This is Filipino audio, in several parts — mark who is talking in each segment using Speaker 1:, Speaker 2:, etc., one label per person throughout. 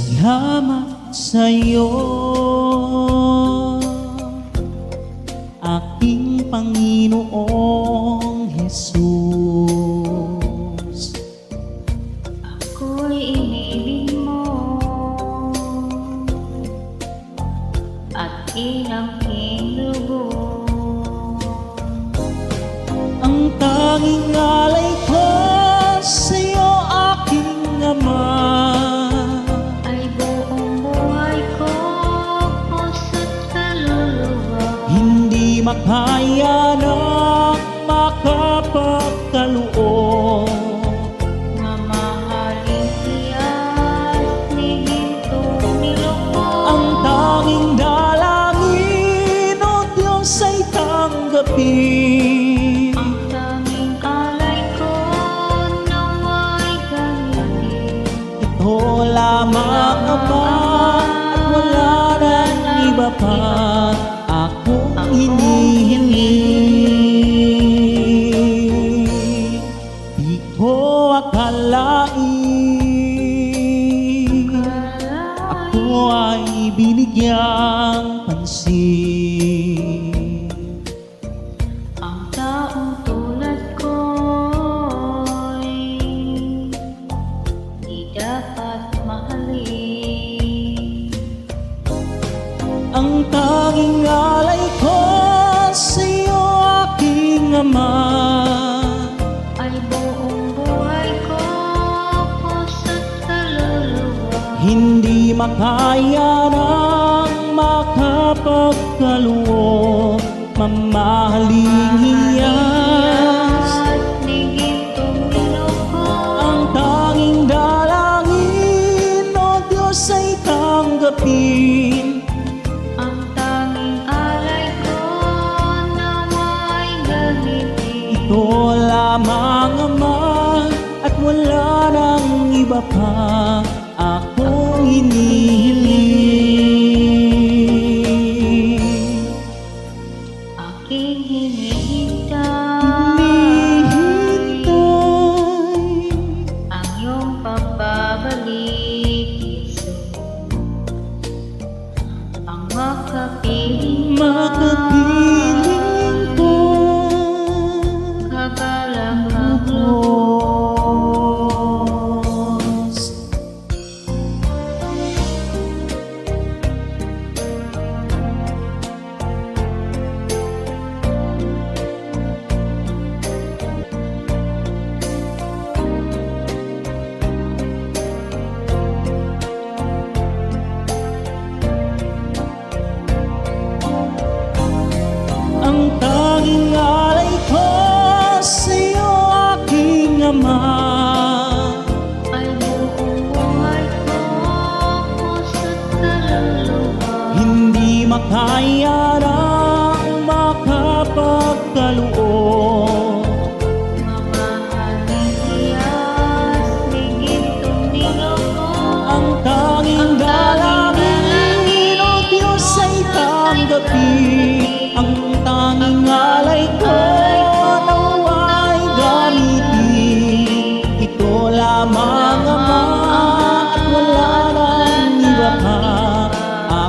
Speaker 1: Salamat sa'yo, aking Panginoong Jesus.
Speaker 2: Ako'y inibig mo at inangking lubos.
Speaker 1: Ang tanging alay ko sa'yo, aking Ama,
Speaker 2: Ay buong buhay ko, puso't kaluluwa.
Speaker 1: hindi makaya ng makapagkaloob.
Speaker 2: Mamahalin tiyas ni gintong niloko.
Speaker 1: Ang tanging dalangin, O Diyos, ay tanggapin.
Speaker 2: Ang tanging alay ko nawa'y gamitin.
Speaker 1: Ito lamang, Ama, at wala nang iba pa akong hinihiling. Di ko akalain ako ay binigyang pansin.
Speaker 2: Ang taong tulad ko'y di dapat mahalin.
Speaker 1: Ang tanging alay ko sa'yo, aking Ama,
Speaker 2: Ay buong buhay ko, puso't kaluluwa.
Speaker 1: hindi makaya ng makapagkaloob. Mamahaling hiyas,
Speaker 2: At ni gintong niloko.
Speaker 1: ang tanging dalangin, O Diyos, ay tanggapin.
Speaker 2: Ang tanging alay ko nawa'y gamitin.
Speaker 1: Ito lamang, Ama, at wala nang iba pa akong hinihiling.
Speaker 2: Aking hinihintay
Speaker 1: Hinihintay
Speaker 2: ang iyong pagbabalik, Jesus. Ang makapiling
Speaker 1: makapiling ko
Speaker 2: kagalak ang lubos.
Speaker 1: Ang tanging alay ko sa'yo, aking Ama,
Speaker 2: Ay buong buhay ko, puso't kaluluwa.
Speaker 1: hindi makaya ng makapagkaloob.
Speaker 2: Mamahalin tiyas ni gintong niloko.
Speaker 1: Ang tanging dalangin, O Diyos, ay tanggapin. Ang tanging alay ko nawa'y gamitin. Ito lamang, Ama, at wala nang iba pa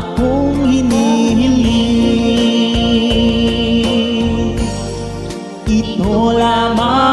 Speaker 1: akong hinihiling. Ito lamang,